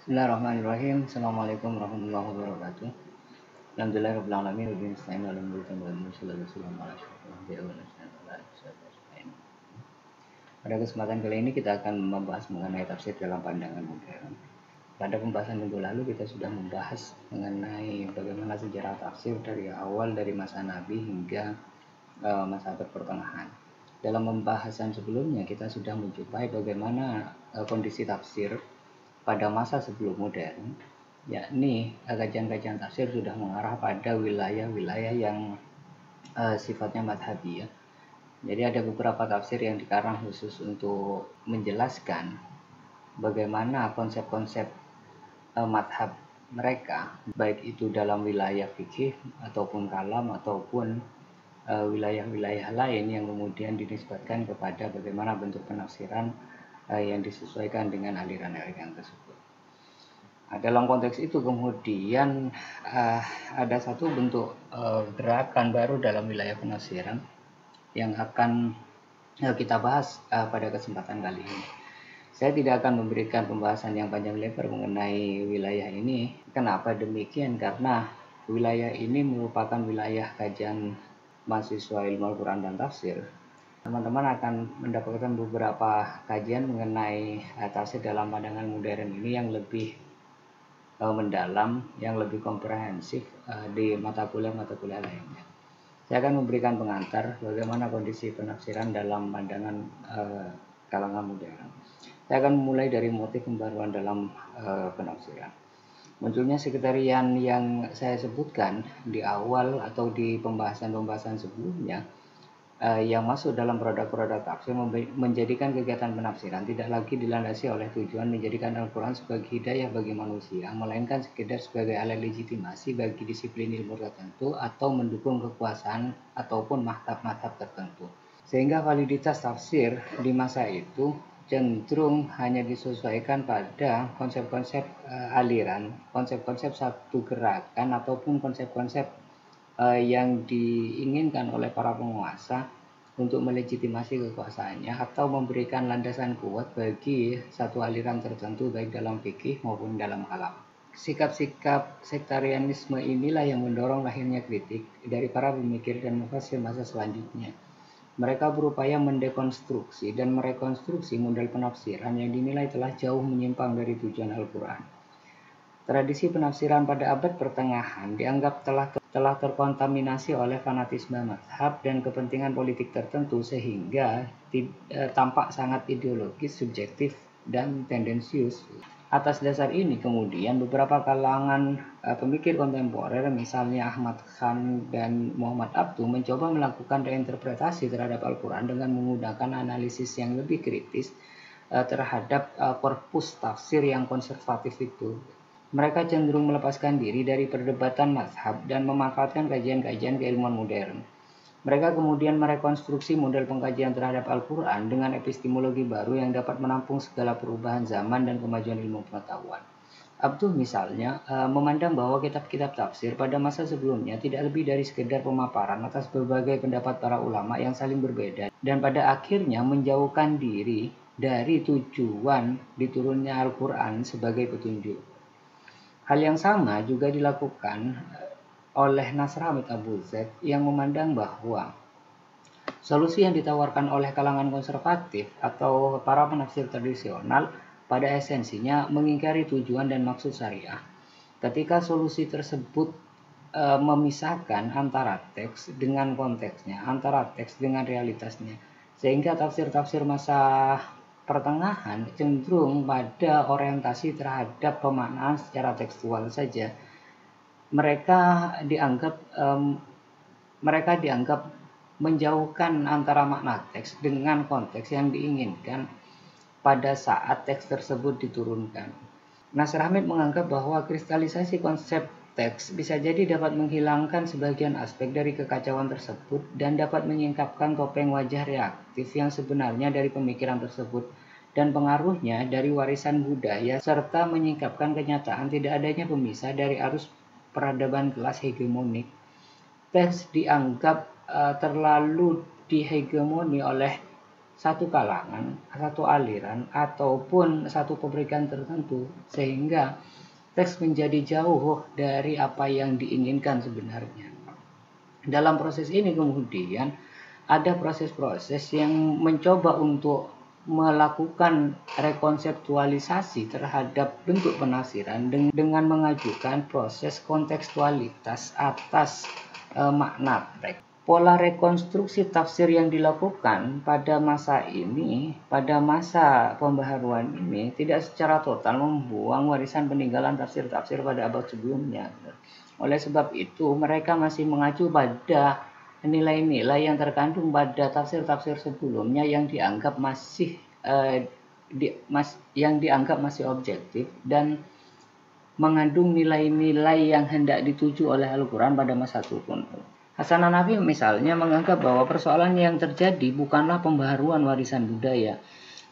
Bismillahirrahmanirrahim. Assalamualaikum warahmatullahi wabarakatuh. Alhamdulillahirabbil alamin wa bihi nasta'in ala umuri dunya wal din. Sallallahu alaihi wasallam ala asyrofil anbiya'i wal mursalin. Pada kesempatan kali ini kita akan membahas mengenai tafsir dalam pandangan modern. Pada pembahasan minggu lalu kita sudah membahas mengenai bagaimana sejarah tafsir dari awal dari masa Nabi hingga masa abad pertengahan. Dalam pembahasan sebelumnya kita sudah menjumpai bagaimana kondisi tafsir pada masa sebelum modern, yakni kajian-kajian tafsir sudah mengarah pada wilayah-wilayah yang sifatnya madhabiyah. Jadi ada beberapa tafsir yang dikarang khusus untuk menjelaskan bagaimana konsep-konsep madhab mereka, baik itu dalam wilayah fikih ataupun kalam ataupun wilayah-wilayah lain yang kemudian dinisbatkan kepada bagaimana bentuk penafsiran yang disesuaikan dengan aliran-aliran tersebut. Dalam konteks itu kemudian ada satu bentuk gerakan baru dalam wilayah penafsiran yang akan kita bahas pada kesempatan kali ini. Saya tidak akan memberikan pembahasan yang panjang lebar mengenai wilayah ini. Kenapa demikian? Karena wilayah ini merupakan wilayah kajian mahasiswa ilmu Al-Quran dan tafsir. Teman-teman akan mendapatkan beberapa kajian mengenai tafsir dalam pandangan modern ini yang lebih mendalam, yang lebih komprehensif di mata kuliah lainnya. Saya akan memberikan pengantar bagaimana kondisi penafsiran dalam pandangan kalangan modern. Saya akan memulai dari motif pembaruan dalam penafsiran. Munculnya sekretarian yang saya sebutkan di awal atau di pembahasan sebelumnya, yang masuk dalam produk-produk tafsir menjadikan kegiatan penafsiran tidak lagi dilandasi oleh tujuan menjadikan Al-Quran sebagai hidayah bagi manusia, melainkan sekedar sebagai alat legitimasi bagi disiplin ilmu tertentu atau mendukung kekuasaan ataupun mazhab-mazhab tertentu. Sehingga validitas tafsir di masa itu cenderung hanya disesuaikan pada konsep-konsep aliran, konsep-konsep satu gerakan ataupun konsep-konsep yang diinginkan oleh para penguasa untuk melegitimasi kekuasaannya atau memberikan landasan kuat bagi satu aliran tertentu baik dalam fikih maupun dalam kalam. Sikap-sikap sektarianisme inilah yang mendorong lahirnya kritik dari para pemikir dan mufasir masa selanjutnya. Mereka berupaya mendekonstruksi dan merekonstruksi model penafsiran yang dinilai telah jauh menyimpang dari tujuan Al-Quran. Tradisi penafsiran pada abad pertengahan dianggap telah terkontaminasi oleh fanatisme mazhab dan kepentingan politik tertentu sehingga tampak sangat ideologis, subjektif, dan tendensius. Atas dasar ini kemudian beberapa kalangan pemikir kontemporer misalnya Ahmad Khan dan Muhammad Abduh mencoba melakukan reinterpretasi terhadap Al-Quran dengan menggunakan analisis yang lebih kritis terhadap korpus tafsir yang konservatif itu. Mereka cenderung melepaskan diri dari perdebatan mazhab dan memanfaatkan kajian-kajian keilmuan modern. Mereka kemudian merekonstruksi model pengkajian terhadap Al-Quran dengan epistemologi baru yang dapat menampung segala perubahan zaman dan kemajuan ilmu pengetahuan. Abduh misalnya memandang bahwa kitab-kitab tafsir pada masa sebelumnya tidak lebih dari sekedar pemaparan atas berbagai pendapat para ulama yang saling berbeda dan pada akhirnya menjauhkan diri dari tujuan diturunnya Al-Quran sebagai petunjuk. Hal yang sama juga dilakukan oleh Nasr Hamid Abu Zaid yang memandang bahwa solusi yang ditawarkan oleh kalangan konservatif atau para penafsir tradisional pada esensinya mengingkari tujuan dan maksud syariah. Ketika solusi tersebut memisahkan antara teks dengan konteksnya, antara teks dengan realitasnya, sehingga tafsir-tafsir masa pertengahan cenderung pada orientasi terhadap pemaknaan secara tekstual saja. Mereka dianggap menjauhkan antara makna teks dengan konteks yang diinginkan pada saat teks tersebut diturunkan. Nasr Hamid menganggap bahwa kristalisasi konsep teks bisa jadi dapat menghilangkan sebagian aspek dari kekacauan tersebut dan dapat menyingkapkan topeng wajah reaktif yang sebenarnya dari pemikiran tersebut dan pengaruhnya dari warisan budaya serta menyingkapkan kenyataan tidak adanya pemisah dari arus peradaban kelas hegemonik. Teks dianggap terlalu dihegemoni oleh satu kalangan, satu aliran, ataupun satu pemikiran tertentu, sehingga teks menjadi jauh dari apa yang diinginkan sebenarnya. Dalam proses ini kemudian ada proses-proses yang mencoba untuk melakukan rekonseptualisasi terhadap bentuk penafsiran dengan mengajukan proses kontekstualitas atas makna teks. Pola rekonstruksi tafsir yang dilakukan pada masa ini, pada masa pembaharuan ini, tidak secara total membuang warisan peninggalan tafsir-tafsir pada abad sebelumnya. Oleh sebab itu, mereka masih mengacu pada nilai-nilai yang terkandung pada tafsir-tafsir sebelumnya yang dianggap masih objektif dan mengandung nilai-nilai yang hendak dituju oleh Al-Quran pada masa turun. Hasan Hanafi misalnya menganggap bahwa persoalan yang terjadi bukanlah pembaharuan warisan budaya.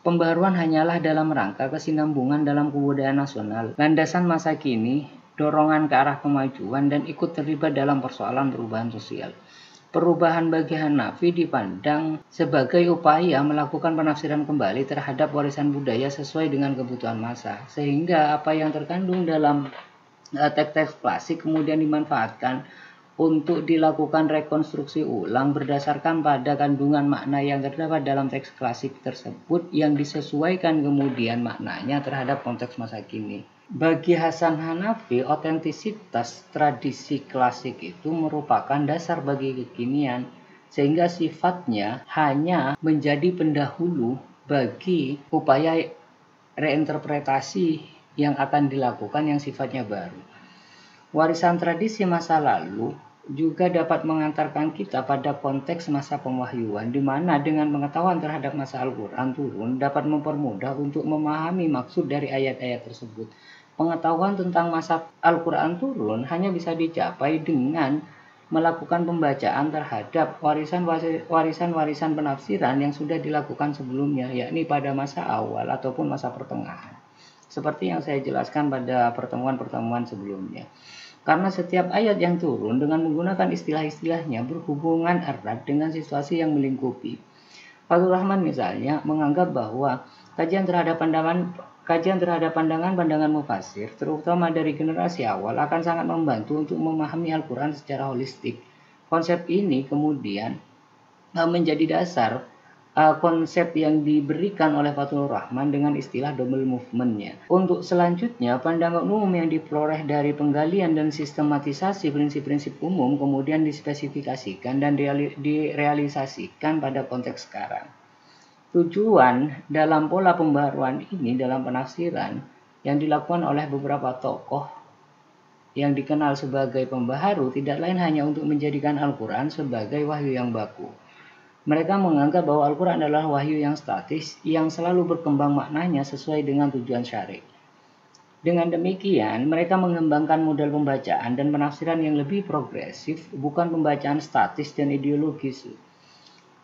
Pembaharuan hanyalah dalam rangka kesinambungan dalam kebudayaan nasional, landasan masa kini, dorongan ke arah kemajuan, dan ikut terlibat dalam persoalan perubahan sosial. Perubahan bagi Hanafi dipandang sebagai upaya melakukan penafsiran kembali terhadap warisan budaya sesuai dengan kebutuhan masa, sehingga apa yang terkandung dalam teks-teks klasik kemudian dimanfaatkan untuk dilakukan rekonstruksi ulang berdasarkan pada kandungan makna yang terdapat dalam teks klasik tersebut yang disesuaikan kemudian maknanya terhadap konteks masa kini. Bagi Hasan Hanafi, otentisitas tradisi klasik itu merupakan dasar bagi kekinian, sehingga sifatnya hanya menjadi pendahulu bagi upaya reinterpretasi yang akan dilakukan yang sifatnya baru. Warisan tradisi masa lalu juga dapat mengantarkan kita pada konteks masa pemwahyuan, di mana dengan pengetahuan terhadap masa Al-Quran turun dapat mempermudah untuk memahami maksud dari ayat-ayat tersebut. Pengetahuan tentang masa Al-Quran turun hanya bisa dicapai dengan melakukan pembacaan terhadap warisan-warisan penafsiran yang sudah dilakukan sebelumnya, yakni pada masa awal ataupun masa pertengahan. Seperti yang saya jelaskan pada pertemuan-pertemuan sebelumnya. Karena setiap ayat yang turun dengan menggunakan istilah-istilahnya berhubungan erat dengan situasi yang melingkupi. Fathur Rahman misalnya menganggap bahwa kajian terhadap pandangan-pandangan mufassir, terutama dari generasi awal, akan sangat membantu untuk memahami Al-Quran secara holistik. Konsep ini kemudian menjadi dasar konsep yang diberikan oleh Fathur Rahman dengan istilah double movement-nya. Untuk selanjutnya, pandangan umum yang diperoleh dari penggalian dan sistematisasi prinsip-prinsip umum kemudian dispesifikasikan dan direalisasikan pada konteks sekarang. Tujuan dalam pola pembaharuan ini dalam penafsiran yang dilakukan oleh beberapa tokoh yang dikenal sebagai pembaharu tidak lain hanya untuk menjadikan Al-Quran sebagai wahyu yang baku. Mereka menganggap bahwa Al-Quran adalah wahyu yang statis yang selalu berkembang maknanya sesuai dengan tujuan syar'i. Dengan demikian, mereka mengembangkan model pembacaan dan penafsiran yang lebih progresif, bukan pembacaan statis dan ideologis.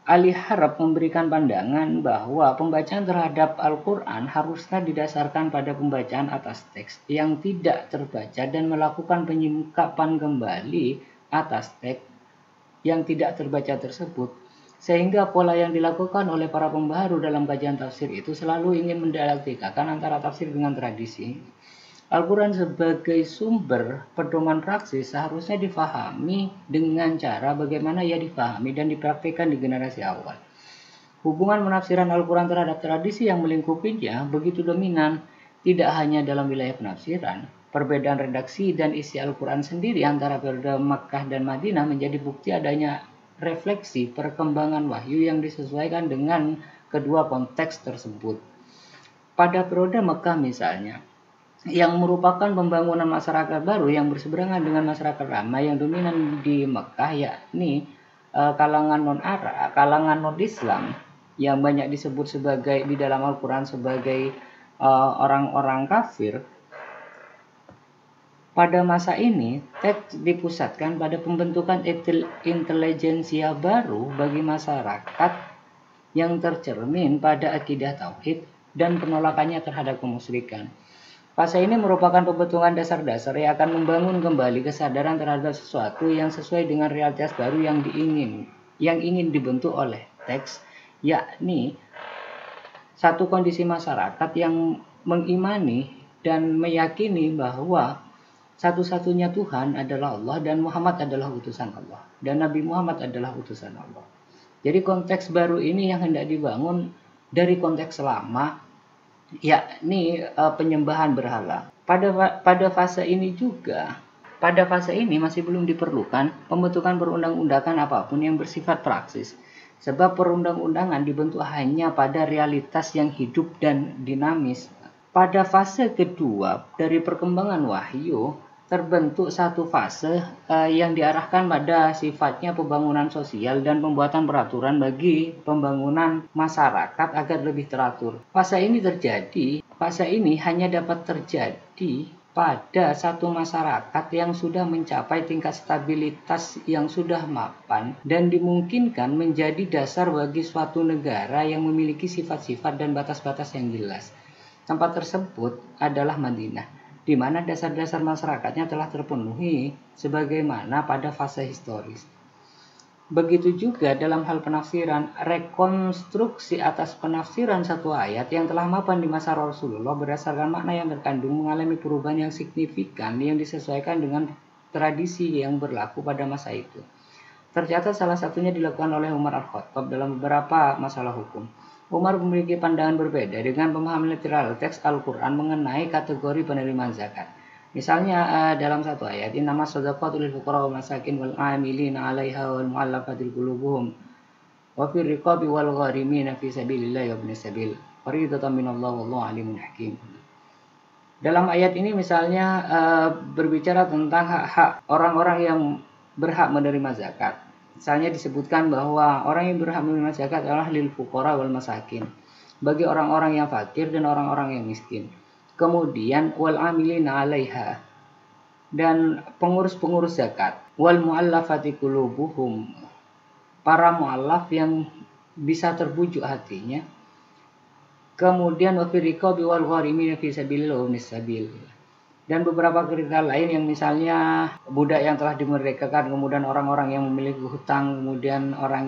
Ali Harab memberikan pandangan bahwa pembacaan terhadap Al-Quran haruslah didasarkan pada pembacaan atas teks yang tidak terbaca dan melakukan penyingkapan kembali atas teks yang tidak terbaca tersebut. Sehingga pola yang dilakukan oleh para pembaharu dalam kajian tafsir itu selalu ingin mendialektika antara tafsir dengan tradisi. Al-Quran sebagai sumber pedoman praksis seharusnya difahami dengan cara bagaimana ia difahami dan dipraktikkan di generasi awal. Hubungan penafsiran Al-Quran terhadap tradisi yang melingkupinya begitu dominan, tidak hanya dalam wilayah penafsiran. Perbedaan redaksi dan isi Al-Quran sendiri antara periode Makkah dan Madinah menjadi bukti adanya refleksi perkembangan wahyu yang disesuaikan dengan kedua konteks tersebut. Pada periode Mekah misalnya, yang merupakan pembangunan masyarakat baru yang berseberangan dengan masyarakat lama yang dominan di Mekah, yakni kalangan non-Arab, kalangan non-Islam yang banyak disebut sebagai di dalam Al-Quran sebagai orang-orang kafir. Pada masa ini, teks dipusatkan pada pembentukan intelijensia baru bagi masyarakat yang tercermin pada akidah tauhid dan penolakannya terhadap kemusyrikan. Fase ini merupakan pembentukan dasar-dasar yang akan membangun kembali kesadaran terhadap sesuatu yang sesuai dengan realitas baru yang ingin dibentuk oleh teks yakni satu kondisi masyarakat yang mengimani dan meyakini bahwa satu-satunya Tuhan adalah Allah dan Muhammad adalah utusan Allah dan Nabi Muhammad adalah utusan Allah. Jadi konteks baru ini yang hendak dibangun dari konteks lama, yakni penyembahan berhala. Pada fase ini juga, pada fase ini masih belum diperlukan pembentukan perundang-undangan apapun yang bersifat praksis. Sebab perundang-undangan dibentuk hanya pada realitas yang hidup dan dinamis. Pada fase kedua dari perkembangan wahyu, terbentuk satu fase yang diarahkan pada sifatnya pembangunan sosial dan pembuatan peraturan bagi pembangunan masyarakat agar lebih teratur. Fase ini hanya dapat terjadi pada satu masyarakat yang sudah mencapai tingkat stabilitas yang sudah mapan dan dimungkinkan menjadi dasar bagi suatu negara yang memiliki sifat-sifat dan batas-batas yang jelas. Tempat tersebut adalah Madinah, di mana dasar-dasar masyarakatnya telah terpenuhi sebagaimana pada fase historis. Begitu juga dalam hal penafsiran, rekonstruksi atas penafsiran satu ayat yang telah mapan di masa Rasulullah berdasarkan makna yang terkandung mengalami perubahan yang signifikan yang disesuaikan dengan tradisi yang berlaku pada masa itu. Tercatat salah satunya dilakukan oleh Umar Al-Khattab dalam beberapa masalah hukum. Umar memiliki pandangan berbeda dengan pemahaman literal teks Al-Quran mengenai kategori penerima zakat. Misalnya dalam satu ayat, innamas shadaqatu lil fuqara wal masakin wal 'amilina 'alaiha wal mu'allafati qulubuhum wa fir riqabi wal gharimina fi sabilillahi wa ibnis sabil. Fariidatan minallahi wallahu 'alimun hakim. Dalam ayat ini misalnya berbicara tentang hak-hak orang-orang yang berhak menerima zakat. Misalnya disebutkan bahwa orang yang berhak menerima zakat adalah lil fuqara wal masakin, bagi orang-orang yang fakir dan orang-orang yang miskin. Kemudian wal amilina 'alaiha, dan pengurus-pengurus zakat, wal mu'allafati qulubuhum, para mu'allaf yang bisa terbujuk hatinya. Kemudian wa fir riqabi wal gharimina fi sabilillah wa ibnis sabil. Dan beberapa kriteria lain yang misalnya budak yang telah dimerdekakan, kemudian orang-orang yang memiliki hutang, kemudian orang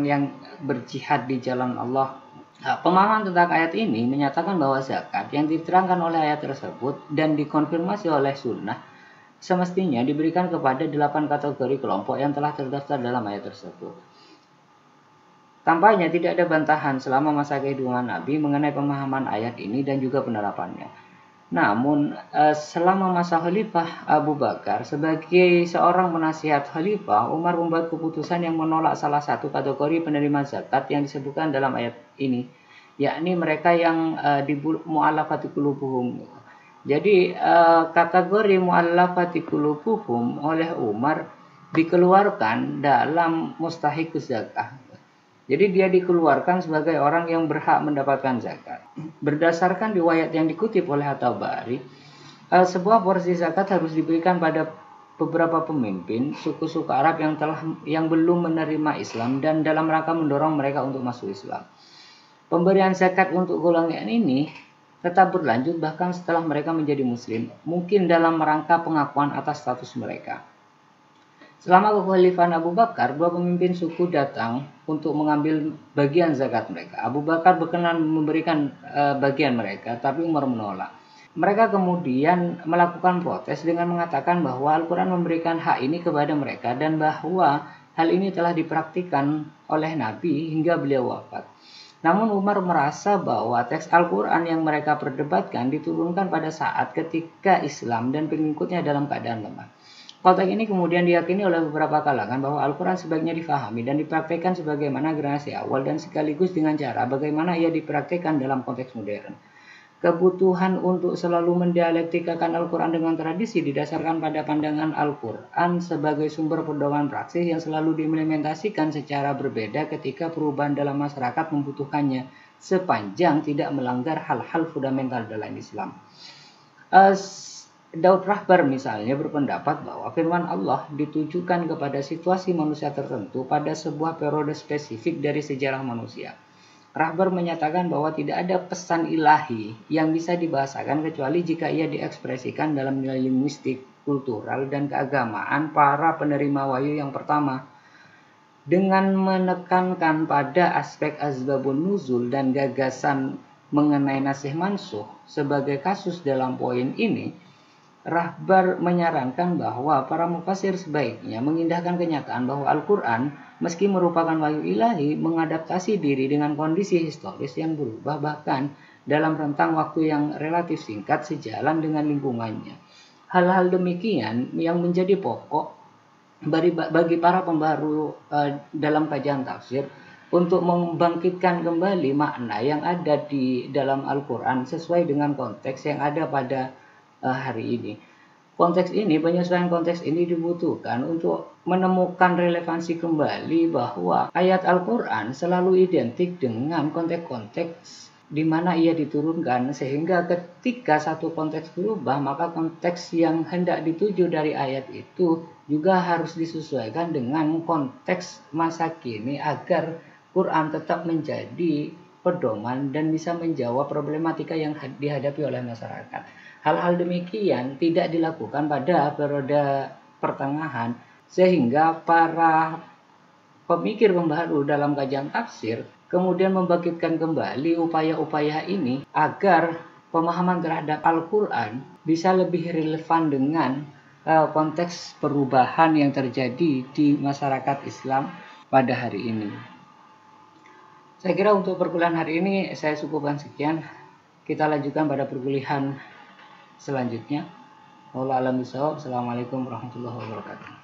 yang berjihad di jalan Allah. Nah, pemahaman tentang ayat ini menyatakan bahwa zakat yang diterangkan oleh ayat tersebut dan dikonfirmasi oleh sunnah semestinya diberikan kepada 8 kategori kelompok yang telah terdaftar dalam ayat tersebut. Tampaknya tidak ada bantahan selama masa kehidupan Nabi mengenai pemahaman ayat ini dan juga penerapannya. Namun, selama masa Khalifah Abu Bakar sebagai seorang penasihat Khalifah, Umar membuat keputusan yang menolak salah satu kategori penerima zakat yang disebutkan dalam ayat ini, yakni mereka yang di mu'allafati qulubuhum. Jadi, kategori mu'allafati qulubuhum oleh Umar dikeluarkan dalam mustahiquz zakah. Jadi dia dikeluarkan sebagai orang yang berhak mendapatkan zakat. Berdasarkan riwayat yang dikutip oleh At-Tabari, sebuah porsi zakat harus diberikan pada beberapa pemimpin suku-suku Arab yang belum menerima Islam dan dalam rangka mendorong mereka untuk masuk Islam. Pemberian zakat untuk golongan ini tetap berlanjut bahkan setelah mereka menjadi Muslim, mungkin dalam rangka pengakuan atas status mereka. Selama kekhalifahan Abu Bakar, dua pemimpin suku datang untuk mengambil bagian zakat mereka. Abu Bakar berkenan memberikan bagian mereka, tapi Umar menolak. Mereka kemudian melakukan protes dengan mengatakan bahwa Al-Quran memberikan hak ini kepada mereka dan bahwa hal ini telah dipraktikkan oleh Nabi hingga beliau wafat. Namun Umar merasa bahwa teks Al-Quran yang mereka perdebatkan diturunkan pada saat ketika Islam dan pengikutnya dalam keadaan lemah. Konteks ini kemudian diyakini oleh beberapa kalangan bahwa Al-Quran sebaiknya difahami dan dipraktikkan sebagaimana generasi awal dan sekaligus dengan cara bagaimana ia dipraktikkan dalam konteks modern. Kebutuhan untuk selalu mendialektikakan Al-Quran dengan tradisi didasarkan pada pandangan Al-Quran sebagai sumber pedoman praksis yang selalu diimplementasikan secara berbeda ketika perubahan dalam masyarakat membutuhkannya, sepanjang tidak melanggar hal-hal fundamental dalam Islam. Daud Rahbar misalnya berpendapat bahwa firman Allah ditujukan kepada situasi manusia tertentu pada sebuah periode spesifik dari sejarah manusia. Rahbar menyatakan bahwa tidak ada pesan ilahi yang bisa dibahasakan kecuali jika ia diekspresikan dalam nilai linguistik, kultural, dan keagamaan para penerima wahyu yang pertama. dengan menekankan pada aspek asbabun nuzul dan gagasan mengenai nasih mansuh sebagai kasus dalam poin ini, Rahbar menyarankan bahwa para mufasir sebaiknya mengindahkan kenyataan bahwa Al-Quran meski merupakan wahyu ilahi mengadaptasi diri dengan kondisi historis yang berubah bahkan dalam rentang waktu yang relatif singkat sejalan dengan lingkungannya. Hal-hal demikian yang menjadi pokok bagi para pembaru dalam kajian tafsir untuk membangkitkan kembali makna yang ada di dalam Al-Quran sesuai dengan konteks yang ada pada hari ini. Penyesuaian konteks ini dibutuhkan untuk menemukan relevansi kembali bahwa ayat Al-Quran selalu identik dengan konteks-konteks di mana ia diturunkan, sehingga ketika satu konteks berubah, maka konteks yang hendak dituju dari ayat itu juga harus disesuaikan dengan konteks masa kini agar Quran tetap menjadi pedoman dan bisa menjawab problematika yang dihadapi oleh masyarakat. Hal-hal demikian tidak dilakukan pada periode pertengahan, sehingga para pemikir pembaru dalam kajian tafsir kemudian membangkitkan kembali upaya-upaya ini agar pemahaman terhadap Al-Quran bisa lebih relevan dengan konteks perubahan yang terjadi di masyarakat Islam pada hari ini. Saya kira untuk perkuliahan hari ini saya cukupkan sekian. Kita lanjutkan pada perkuliahan selanjutnya. Wallahu a'lam bishawab. Assalamualaikum warahmatullahi wabarakatuh.